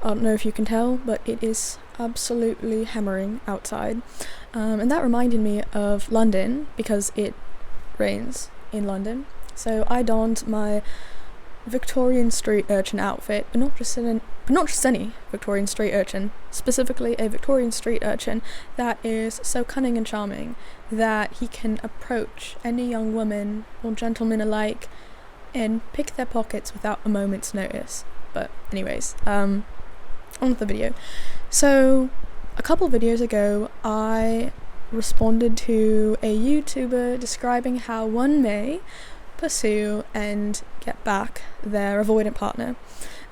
I don't know if you can tell, but it is absolutely hammering outside. And that reminded me of London, because it rains in London. So I donned my Victorian street urchin outfit, but not just any Victorian street urchin, specifically a Victorian street urchin that is so cunning and charming that he can approach any young woman or gentleman alike and pick their pockets without a moment's notice. But anyways, on with the video. So a couple videos ago I responded to a YouTuber describing how one may pursue and get back their avoidant partner.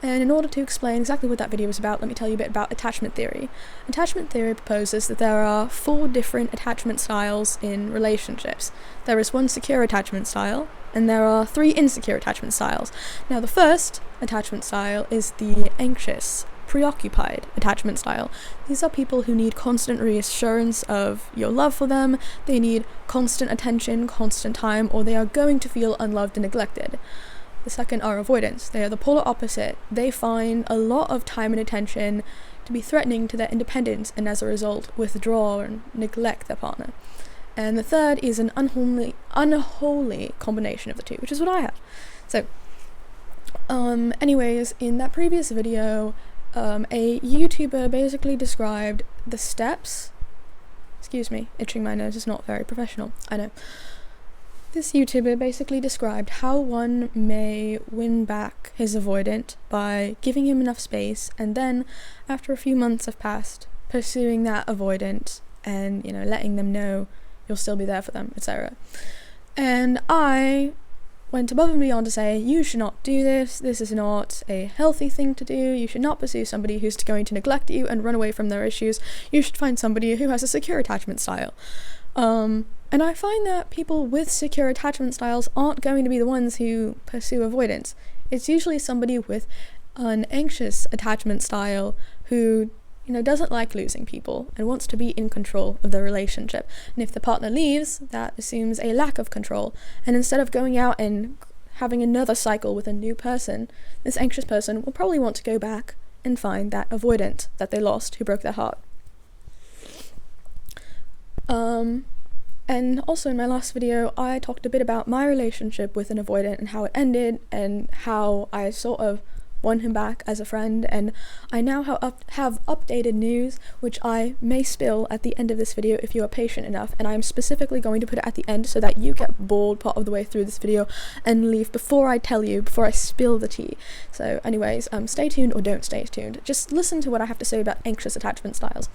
And in order to explain exactly what that video was about, let me tell you a bit about attachment theory. Attachment theory proposes that there are 4 different attachment styles in relationships. There is one secure attachment style, and there are 3 insecure attachment styles. Now, the first attachment style is the anxious, preoccupied attachment style. These are people who need constant reassurance of your love for them. They need constant attention, constant time, or they are going to feel unloved and neglected. The second are avoidants. They are the polar opposite. They find a lot of time and attention to be threatening to their independence, and as a result withdraw and neglect their partner. And the third is an unholy combination of the two, which is what I have. So anyways, in that previous video, a YouTuber basically described the steps. Excuse me, itching my nose is not very professional, I know. This YouTuber basically described how one may win back his avoidant by giving him enough space, and then, after a few months have passed, pursuing that avoidant and, letting them know you'll still be there for them, etc. And I went above and beyond to say, you should not do this. This is not a healthy thing to do. You should not pursue somebody who's going to neglect you and run away from their issues. You should find somebody who has a secure attachment style. And I find that people with secure attachment styles aren't going to be the ones who pursue avoidance. It's usually somebody with an anxious attachment style who, doesn't like losing people and wants to be in control of their relationship. And if the partner leaves, that assumes a lack of control. And instead of going out and having another cycle with a new person, this anxious person will probably want to go back and find that avoidant that they lost who broke their heart. And also in my last video, I talked a bit about my relationship with an avoidant and how it ended, and how I sort of won him back as a friend. And I now have updated news, which I may spill at the end of this video if you are patient enough, and I'm specifically going to put it at the end so that you get bored part of the way through this video and leave before I spill the tea. So anyways, stay tuned or don't stay tuned. Just listen to what I have to say about anxious attachment styles.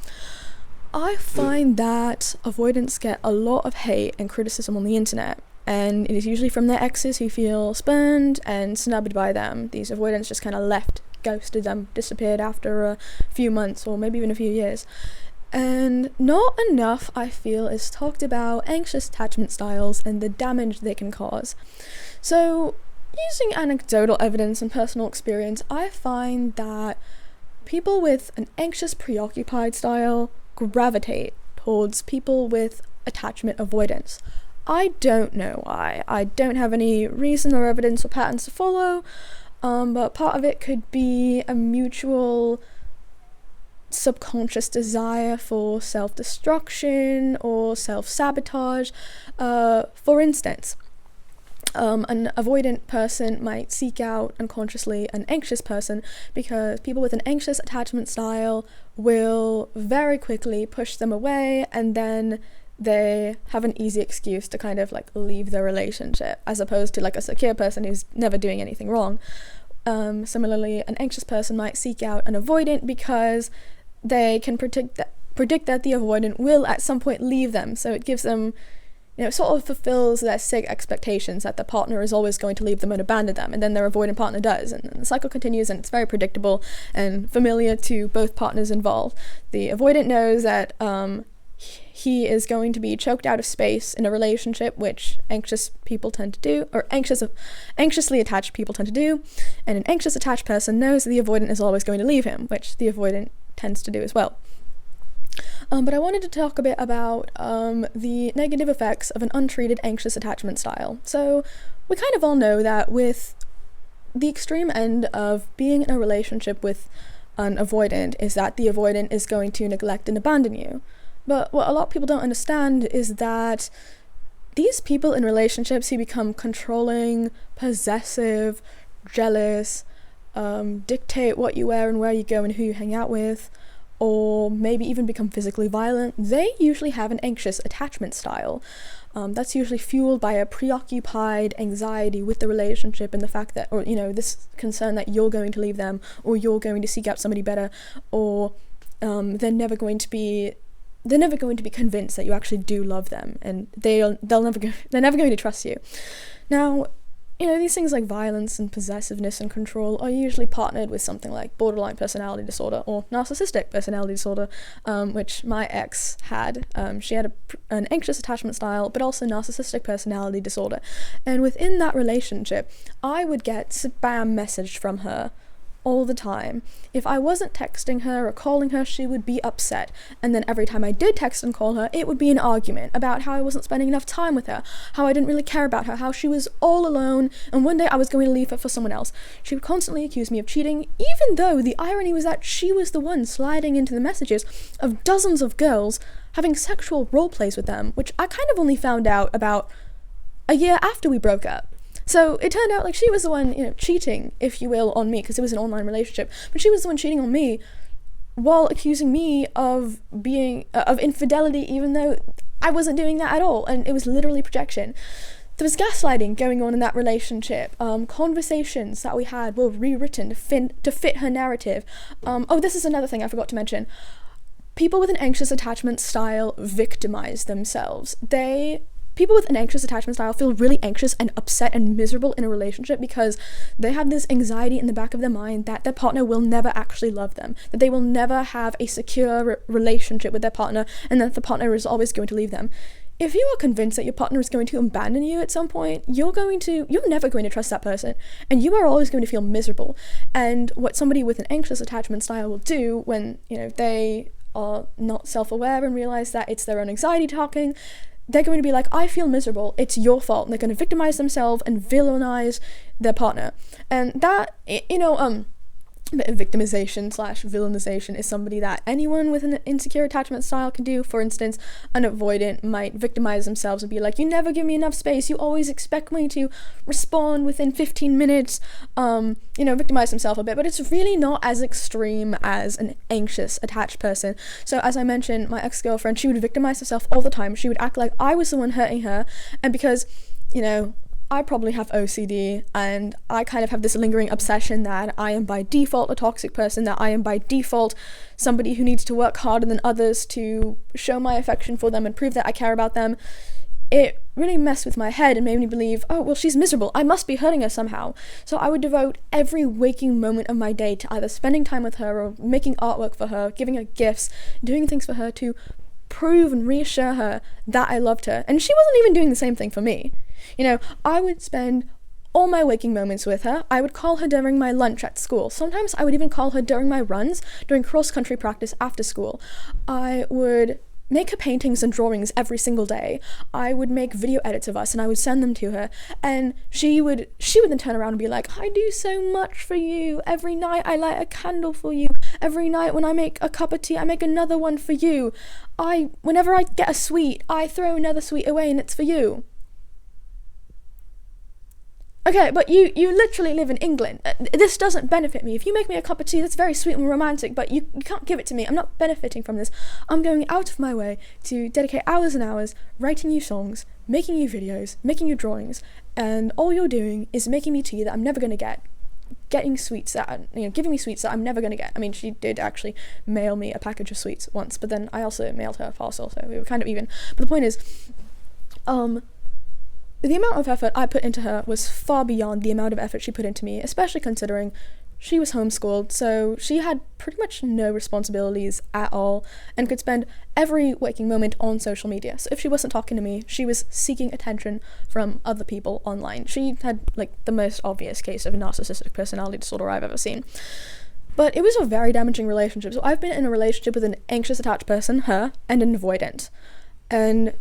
I find that avoidants get a lot of hate and criticism on the internet, and it is usually from their exes who feel spurned and snubbed by them. These avoidants just kind of left, ghosted them, disappeared after a few months or maybe even a few years. And not enough, I feel, is talked about anxious attachment styles and the damage they can cause. So, using anecdotal evidence and personal experience, I find that people with an anxious preoccupied style gravitate towards people with attachment avoidance. I don't know why. I don't have any reason or evidence or patterns to follow, but part of it could be a mutual subconscious desire for self-destruction or self-sabotage. For instance, an avoidant person might seek out unconsciously an anxious person because people with an anxious attachment style will very quickly push them away, and then they have an easy excuse to kind of leave the relationship, as opposed to a secure person who's never doing anything wrong. Similarly, an anxious person might seek out an avoidant because they can predict that the avoidant will at some point leave them, so it gives them, it sort of fulfills their sick expectations that the partner is always going to leave them and abandon them, and then their avoidant partner does, and the cycle continues, and it's very predictable and familiar to both partners involved. The avoidant knows that he is going to be choked out of space in a relationship, which anxious people tend to do, or anxiously attached people tend to do, and an anxious attached person knows that the avoidant is always going to leave him, which the avoidant tends to do as well. But I wanted to talk a bit about the negative effects of an untreated anxious attachment style. So we kind of all know that with the extreme end of being in a relationship with an avoidant is that the avoidant is going to neglect and abandon you. But what a lot of people don't understand is that these people in relationships who become controlling, possessive, jealous, dictate what you wear and where you go and who you hang out with, or maybe even become physically violent, they usually have an anxious attachment style. That's usually fueled by a preoccupied anxiety with the relationship and the fact that, or, this concern that you're going to leave them, or you're going to seek out somebody better, or they're never going to be convinced that you actually do love them, and they're never going to trust you. Now, these things like violence and possessiveness and control are usually partnered with something like borderline personality disorder or narcissistic personality disorder, which my ex had. She had an anxious attachment style, but also narcissistic personality disorder. And within that relationship, I would get spam message from her all the time. If I wasn't texting her or calling her, she would be upset. And then every time I did text and call her, it would be an argument about how I wasn't spending enough time with her, how I didn't really care about her, how she was all alone, and one day I was going to leave her for someone else. She would constantly accuse me of cheating, even though the irony was that she was the one sliding into the messages of dozens of girls having sexual role plays with them, which I kind of only found out about a year after we broke up. So it turned out like she was the one, cheating, if you will, on me, because it was an online relationship. But she was the one cheating on me while accusing me of being, of infidelity, even though I wasn't doing that at all. And it was literally projection. There was gaslighting going on in that relationship. Conversations that we had were rewritten to fit her narrative. This is another thing I forgot to mention. People with an anxious attachment style victimize themselves. People with an anxious attachment style feel really anxious and upset and miserable in a relationship because they have this anxiety in the back of their mind that their partner will never actually love them, that they will never have a secure relationship with their partner, and that the partner is always going to leave them. If you are convinced that your partner is going to abandon you at some point, you're never going to trust that person, and you are always going to feel miserable. And what somebody with an anxious attachment style will do when, they are not self-aware and realize that it's their own anxiety talking, they're going to be like, I feel miserable, it's your fault, and they're going to victimize themselves and villainize their partner. And that, victimization / villainization is somebody that anyone with an insecure attachment style can do. For instance, an avoidant might victimize themselves and be like, you never give me enough space, you always expect me to respond within 15 minutes, victimize themselves a bit, but it's really not as extreme as an anxious attached person. So as I mentioned, my ex-girlfriend, she would victimize herself all the time. She would act like I was the one hurting her, and because, I probably have OCD, and I kind of have this lingering obsession that I am by default a toxic person, that I am by default somebody who needs to work harder than others to show my affection for them and prove that I care about them. It really messed with my head and made me believe, oh, well, she's miserable, I must be hurting her somehow. So I would devote every waking moment of my day to either spending time with her or making artwork for her, giving her gifts, doing things for her to prove and reassure her that I loved her. And she wasn't even doing the same thing for me. I would spend all my waking moments with her. I would call her during my lunch at school. Sometimes I would even call her during my runs, during cross-country practice after school. I would make her paintings and drawings every single day. I would make video edits of us and I would send them to her, and she would then turn around and be like, I do so much for you. Every night I light a candle for you. Every night when I make a cup of tea, I make another one for you. Whenever I get a sweet, I throw another sweet away and it's for you. Okay, but you literally live in England. This doesn't benefit me. If you make me a cup of tea, that's very sweet and romantic, but you can't give it to me. I'm not benefiting from this. I'm going out of my way to dedicate hours and hours writing you songs, making you videos, making you drawings, and all you're doing is making me tea that I'm never going to get. Giving me sweets that I'm never going to get. I mean, she did actually mail me a package of sweets once, but then I also mailed her a parcel, so we were kind of even. But the point is, the amount of effort I put into her was far beyond the amount of effort she put into me, especially considering she was homeschooled, so she had pretty much no responsibilities at all and could spend every waking moment on social media. So if she wasn't talking to me, she was seeking attention from other people online. She had the most obvious case of a narcissistic personality disorder I've ever seen. But it was a very damaging relationship. So I've been in a relationship with an anxious attached person, her, and an avoidant. And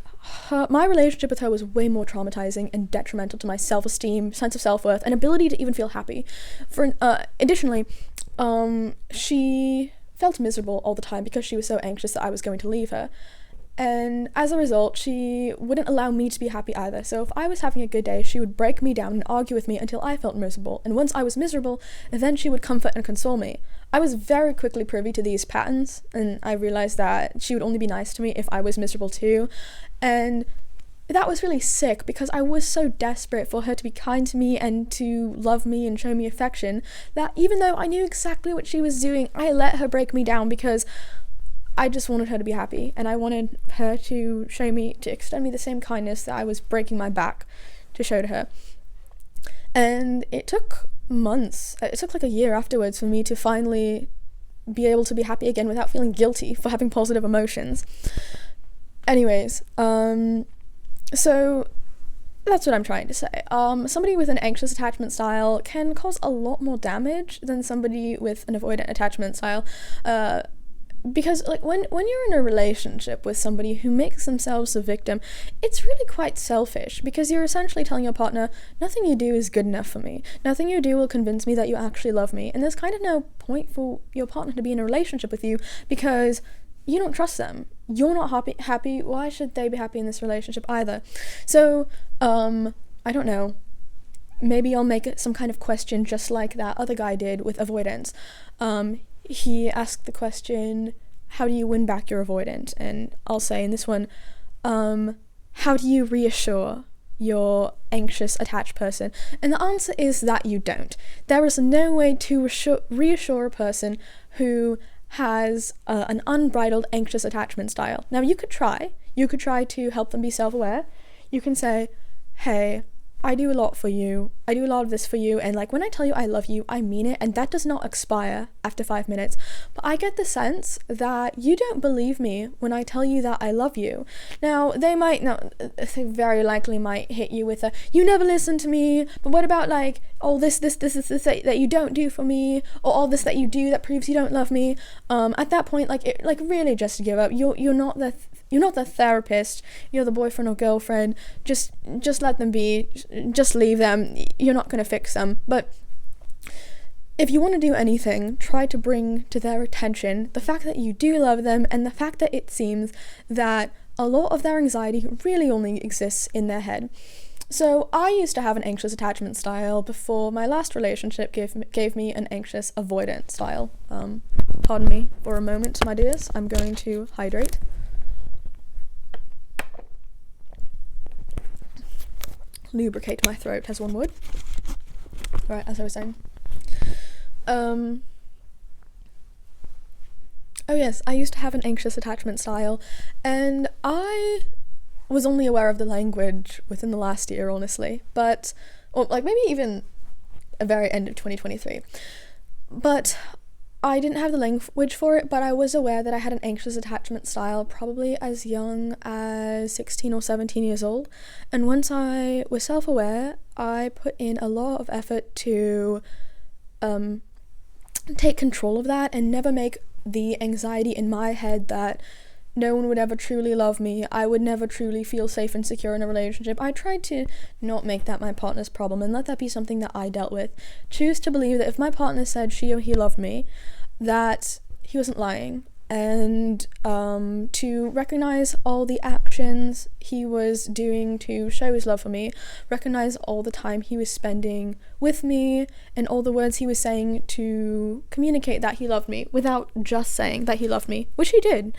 my relationship with her was way more traumatizing and detrimental to my self-esteem, sense of self-worth, and ability to even feel happy. Additionally, she felt miserable all the time because she was so anxious that I was going to leave her. And as a result, she wouldn't allow me to be happy either. So if I was having a good day, she would break me down and argue with me until I felt miserable. And once I was miserable, then she would comfort and console me. I was very quickly privy to these patterns, and I realized that she would only be nice to me if I was miserable too. And that was really sick because I was so desperate for her to be kind to me and to love me and show me affection that even though I knew exactly what she was doing, I let her break me down because I just wanted her to be happy, and I wanted her to extend me the same kindness that I was breaking my back to show to her. And it took months, it took like a year afterwards for me to finally be able to be happy again without feeling guilty for having positive emotions. Anyways, so that's what I'm trying to say. Somebody with an anxious attachment style can cause a lot more damage than somebody with an avoidant attachment style, because like when you're in a relationship with somebody who makes themselves a victim, it's really quite selfish because you're essentially telling your partner, nothing you do is good enough for me, nothing you do will convince me that you actually love me, and there's kind of no point for your partner to be in a relationship with you because you don't trust them. You're not happy. Why should they be happy in this relationship either? So I don't know, maybe I'll make it some kind of question just like that other guy did with avoidance. He asked the question, how do you win back your avoidant? And I'll say in this one, how do you reassure your anxious attached person? And the answer is that you don't. There is no way to reassure a person who has an unbridled anxious attachment style. Now you could try to help them be self-aware. You can say, hey, I do a lot for you, I do a lot of this for you, and like when I tell you I love you, I mean it, and that does not expire after 5 minutes. But I get the sense that you don't believe me when I tell you that I love you. Now they very likely might hit you with a, you never listen to me, but what about like all this that you don't do for me, or all this that you do that proves you don't love me. At that point, really just give up. You're not the therapist, you're the boyfriend or girlfriend. Just let them be, just leave them. You're not going to fix them. But if you want to do anything, try to bring to their attention the fact that you do love them, and the fact that it seems that a lot of their anxiety really only exists in their head. So I used to have an anxious attachment style before my last relationship gave me an anxious avoidant style. Pardon me for a moment, my dears. I'm going to hydrate. Lubricate my throat, as one would. Right, as I was saying. Oh yes, I used to have an anxious attachment style, and I was only aware of the language within the last year, honestly, or maybe even a very end of 2023. But I didn't have the language for it, but I was aware that I had an anxious attachment style probably as young as 16 or 17 years old. And once I was self-aware, I put in a lot of effort to take control of that and never make the anxiety in my head that no one would ever truly love me, I would never truly feel safe and secure in a relationship. I tried to not make that my partner's problem and let that be something that I dealt with. Choose to believe that if my partner said she or he loved me, that he wasn't lying, and to recognize all the actions he was doing to show his love for me, recognize all the time he was spending with me, and all the words he was saying to communicate that he loved me, without just saying that he loved me, which he did,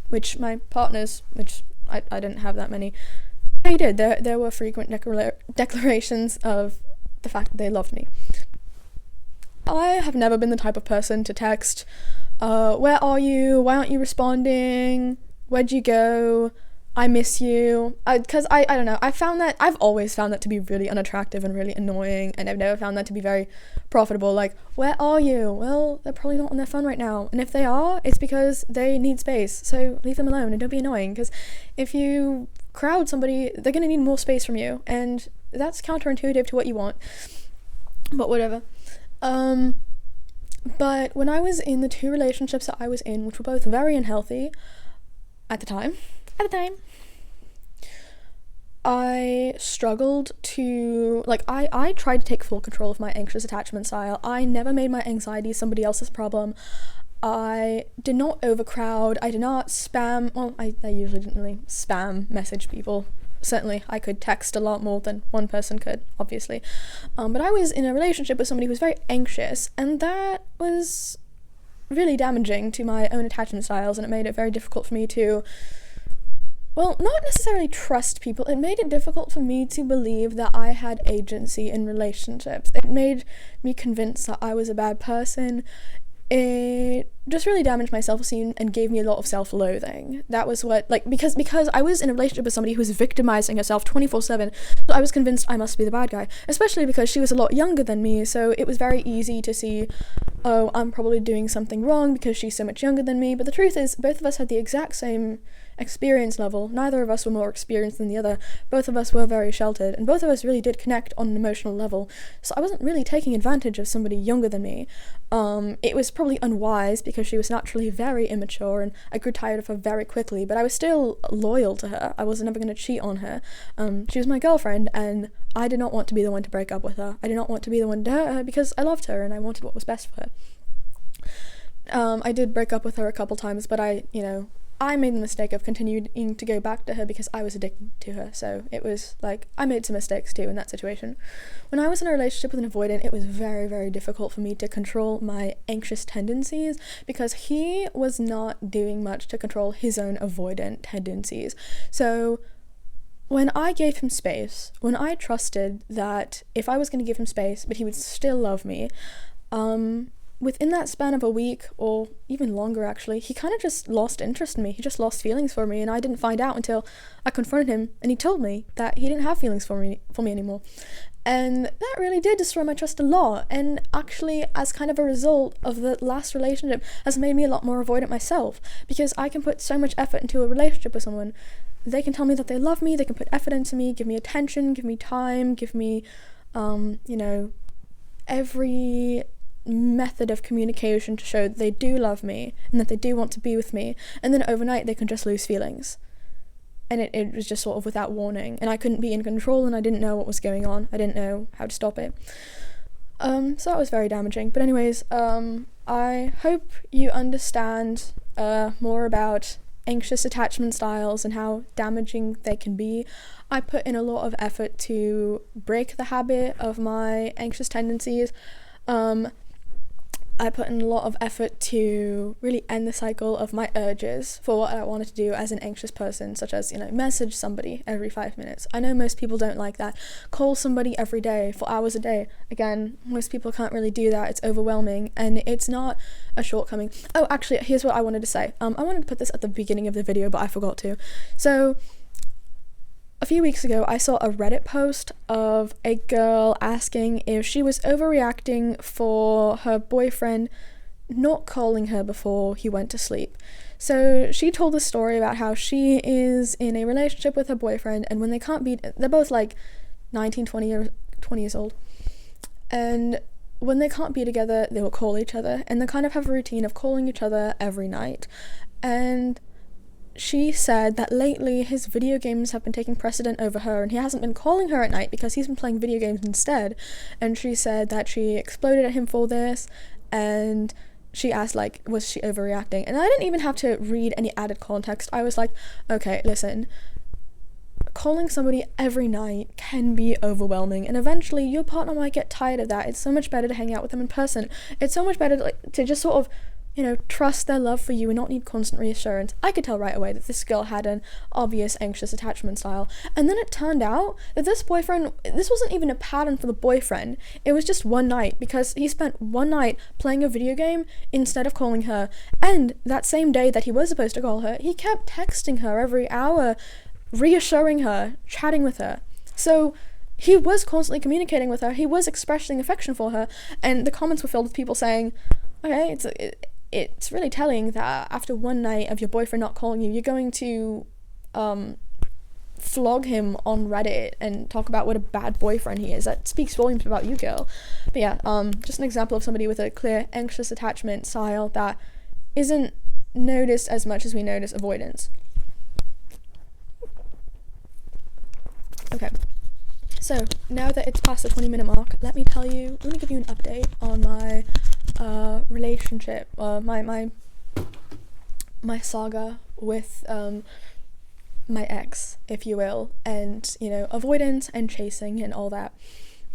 which my partners, which I didn't have that many, they did. There were frequent declarations of the fact that they loved me. I have never been the type of person to text, where are you? Why aren't you responding? Where'd you go? I miss you. Because I don't know, I've always found that to be really unattractive and really annoying, and I've never found that to be very profitable. Like, where are you? Well, they're probably not on their phone right now, and if they are, it's because they need space, so leave them alone and don't be annoying, because if you crowd somebody, they're going to need more space from you, and that's counterintuitive to what you want. But whatever. But when I was in the two relationships that I was in, which were both very unhealthy at the time, at the time, I struggled to, like, I tried to take full control of my anxious attachment style. I never made my anxiety somebody else's problem. I did not overcrowd. I did not spam. Well, I usually didn't really spam message people. Certainly, I could text a lot more than one person could, obviously. But I was in a relationship with somebody who was very anxious, and that was really damaging to my own attachment styles, and it made it very difficult for me to, well, not necessarily trust people. It made it difficult for me to believe that I had agency in relationships. It made me convinced that I was a bad person. It just really damaged my self-esteem and gave me a lot of self-loathing. That was what, like, because I was in a relationship with somebody who was victimizing herself 24/7, so I was convinced I must be the bad guy, especially because she was a lot younger than me, so it was very easy to see, oh, I'm probably doing something wrong because she's so much younger than me. But the truth is, both of us had the exact same experience level. Neither of us were more experienced than the other. Both of us were very sheltered, and both of us really did connect on an emotional level. So I wasn't really taking advantage of somebody younger than me. It was probably unwise because she was naturally very immature, and I grew tired of her very quickly, but I was still loyal to her. I was never going to cheat on her. She was my girlfriend, and I did not want to be the one to break up with her. I did not want to be the one to hurt her because I loved her and I wanted what was best for her. I did break up with her a couple times, but I made the mistake of continuing to go back to her because I was addicted to her. So it was like, I made some mistakes too in that situation. When I was in a relationship with an avoidant, it was very, very difficult for me to control my anxious tendencies because he was not doing much to control his own avoidant tendencies. So when I gave him space, when I trusted that if I was going to give him space, but he would still love me, within that span of a week, or even longer actually, he kind of just lost interest in me. He just lost feelings for me, and I didn't find out until I confronted him, and he told me that he didn't have feelings for me anymore. And that really did destroy my trust a lot, and actually, as kind of a result of the last relationship, has made me a lot more avoidant myself, because I can put so much effort into a relationship with someone. They can tell me that they love me, they can put effort into me, give me attention, give me time, give me, every method of communication to show that they do love me and that they do want to be with me, and then overnight they can just lose feelings, and it was just sort of without warning, and I couldn't be in control, and I didn't know what was going on. I didn't know how to stop it. So that was very damaging. But anyways, I hope you understand more about anxious attachment styles and how damaging they can be. I put in a lot of effort to break the habit of my anxious tendencies. I put in a lot of effort to really end the cycle of my urges for what I wanted to do as an anxious person, such as, message somebody every 5 minutes. I know most people don't like that. Call somebody every day for hours a day. Again, most people can't really do that. It's overwhelming, and it's not a shortcoming. Oh, actually, here's what I wanted to say. I wanted to put this at the beginning of the video, but I forgot to. So, a few weeks ago, I saw a Reddit post of a girl asking if she was overreacting for her boyfriend not calling her before he went to sleep. So she told a story about how she is in a relationship with her boyfriend, and when they can't be, they're both like 19, 20 years old, and when they can't be together, they will call each other, and they kind of have a routine of calling each other every night. And she said that lately his video games have been taking precedent over her, and he hasn't been calling her at night because he's been playing video games instead. And she said that she exploded at him for this, and she asked, was she overreacting? And I didn't even have to read any added context. I was like, okay, listen, calling somebody every night can be overwhelming, and eventually your partner might get tired of that. It's so much better to hang out with them in person. It's so much better to just sort of trust their love for you and not need constant reassurance. I could tell right away that this girl had an obvious anxious attachment style. And then it turned out that this wasn't even a pattern for the boyfriend. It was just one night, because he spent one night playing a video game instead of calling her. And that same day that he was supposed to call her, he kept texting her every hour, reassuring her, chatting with her. So he was constantly communicating with her. He was expressing affection for her. And the comments were filled with people saying, okay, it's really telling that after one night of your boyfriend not calling you, you're going to flog him on Reddit and talk about what a bad boyfriend he is. That speaks volumes about you, girl. But yeah, just an example of somebody with a clear anxious attachment style that isn't noticed as much as we notice avoidance. Okay, so now that it's past the 20-minute mark, let me give you an update on my relationship, my saga with my ex, if you will, and, you know, avoidance and chasing and all that.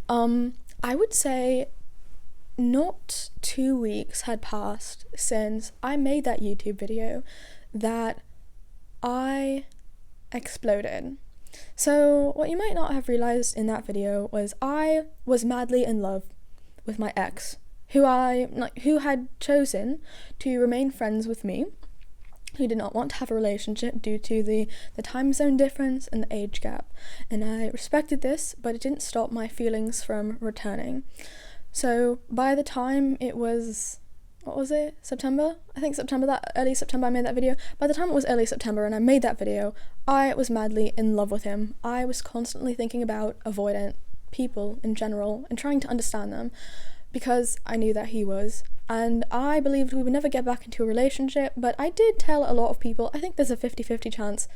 I would say not 2 weeks had passed since I made that YouTube video that I exploded. So what you might not have realized in that video was I was madly in love with my ex, who had chosen to remain friends with me, who did not want to have a relationship due to the time zone difference and the age gap. And I respected this, but it didn't stop my feelings from returning. So by the time it was, September? I think early September I made that video. By the time it was early September and I made that video, I was madly in love with him. I was constantly thinking about avoidant people in general and trying to understand them, because I knew that he was. And I believed we would never get back into a relationship, but I did tell a lot of people, I think there's a 50-50 chance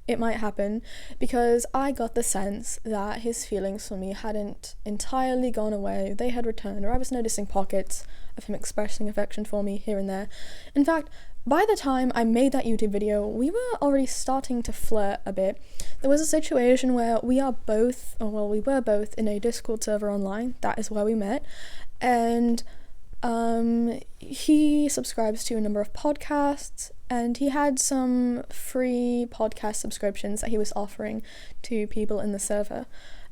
it might happen, because I got the sense that his feelings for me hadn't entirely gone away. They had returned, or I was noticing pockets of him expressing affection for me here and there. In fact, by the time I made that YouTube video, we were already starting to flirt a bit. There was a situation where we were both in a Discord server online. That is where we met. And he subscribes to a number of podcasts, and he had some free podcast subscriptions that he was offering to people in the server.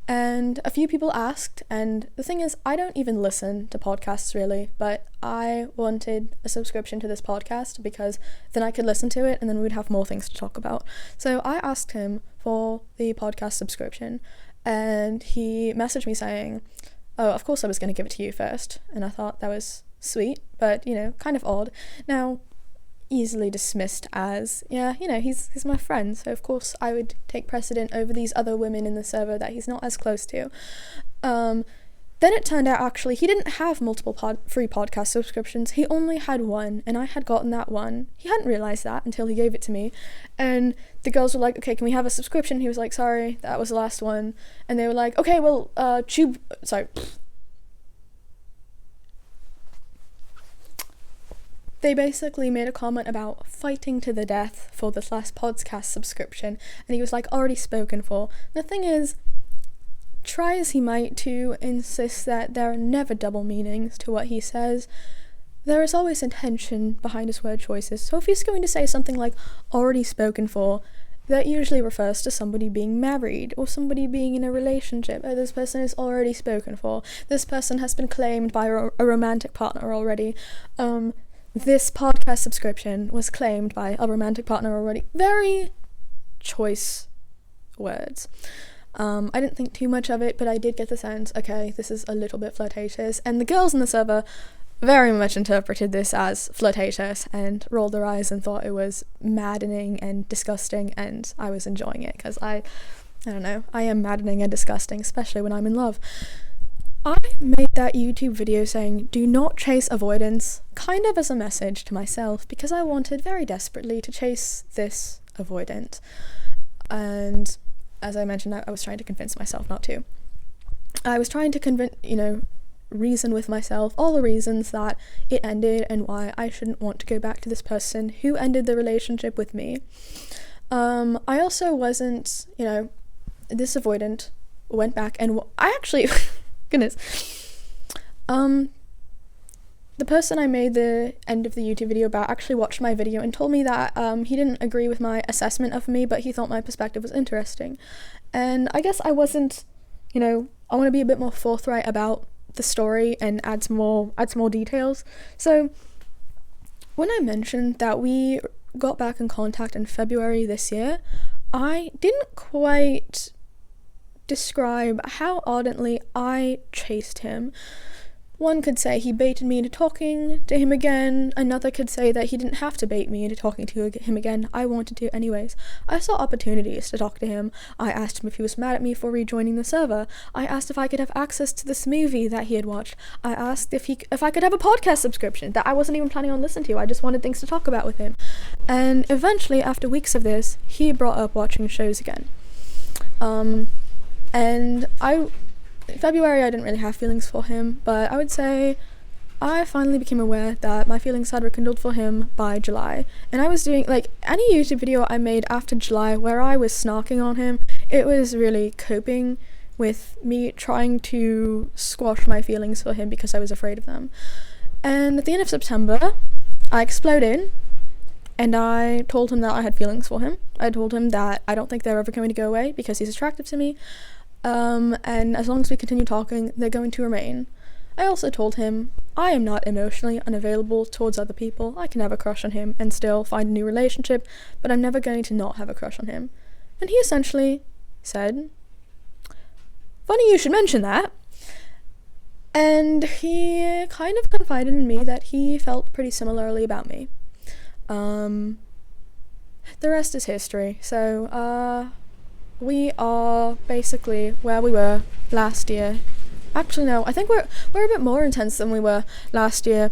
And a few people asked, and the thing is, I don't even listen to podcasts really, but I wanted a subscription to this podcast because then I could listen to it and then we would have more things to talk about. So I asked him for the podcast subscription, and he messaged me saying, oh, of course I was going to give it to you first. And I thought that was sweet, but, you know, kind of odd. Now, easily dismissed as, yeah, you know, he's my friend, so of course I would take precedent over these other women in the server that he's not as close to. Then it turned out actually he didn't have multiple free podcast subscriptions. He only had one, and I had gotten that one. He hadn't realised that until he gave it to me. And the girls were like, okay, can we have a subscription? He was like, sorry, that was the last one. And they were like, okay, well, They basically made a comment about fighting to the death for this last podcast subscription, and he was like, already spoken for. The thing is, try as he might to insist that there are never double meanings to what he says, there is always intention behind his word choices. So if he's going to say something like already spoken for, that usually refers to somebody being married or somebody being in a relationship. Oh, this person is already spoken for. This person has been claimed by a romantic partner already. This podcast subscription was claimed by a romantic partner already. Very choice words. I didn't think too much of it, but I did get the sense, okay, this is a little bit flirtatious. And the girls in the server very much interpreted this as flirtatious and rolled their eyes and thought it was maddening and disgusting, and I was enjoying it because I don't know, I am maddening and disgusting, especially when I'm in love. I made that YouTube video saying, do not chase avoidance, kind of as a message to myself, because I wanted very desperately to chase this avoidant. And as I mentioned, I was trying to convince myself not to. I was trying to reason with myself all the reasons that it ended and why I shouldn't want to go back to this person who ended the relationship with me. I also wasn't, this avoidant went back and I actually... Goodness. The person I made the end of the YouTube video about actually watched my video and told me that he didn't agree with my assessment of me, but he thought my perspective was interesting. And I guess I wasn't, I want to be a bit more forthright about the story and add some more details. So when I mentioned that we got back in contact in February this year, I didn't quite describe how ardently I chased him. One could say he baited me into talking to him again. Another could say that he didn't have to bait me into talking to him again. I wanted to anyways. I saw opportunities to talk to him. I asked him if he was mad at me for rejoining the server. I asked if I could have access to this movie that he had watched. I asked if I could have a podcast subscription that I wasn't even planning on listening to. I just wanted things to talk about with him. And eventually, after weeks of this, he brought up watching shows again. And February I didn't really have feelings for him, but I would say I finally became aware that my feelings had rekindled for him by July. And I was doing, like, any YouTube video I made after July where I was snarking on him, it was really coping with me trying to squash my feelings for him because I was afraid of them. And at the end of September, I exploded, and I told him that I had feelings for him. I told him that I don't think they're ever going to go away because he's attractive to me, and as long as we continue talking, they're going to remain. I also told him I am not emotionally unavailable towards other people. I can have a crush on him and still find a new relationship, but I'm never going to not have a crush on him. And he essentially said, "Funny you should mention that." And he kind of confided in me that he felt pretty similarly about me. The rest is history. So, we are basically where we were last year. Actually, no, I think we're a bit more intense than we were last year.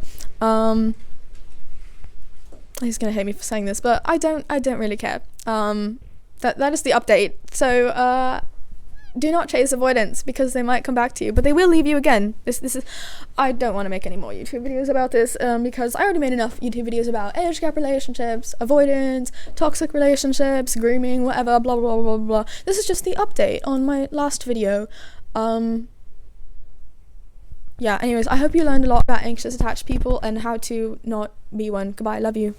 He's gonna hate me for saying this, but I don't really care. That is the update. So, do not chase avoidance because they might come back to you, but they will leave you again. This is. I don't want to make any more YouTube videos about this because I already made enough YouTube videos about age gap relationships, avoidance, toxic relationships, grooming, whatever, blah blah blah blah blah. This is just the update on my last video. Yeah, anyways, I hope you learned a lot about anxious attached people and how to not be one. Goodbye, love you.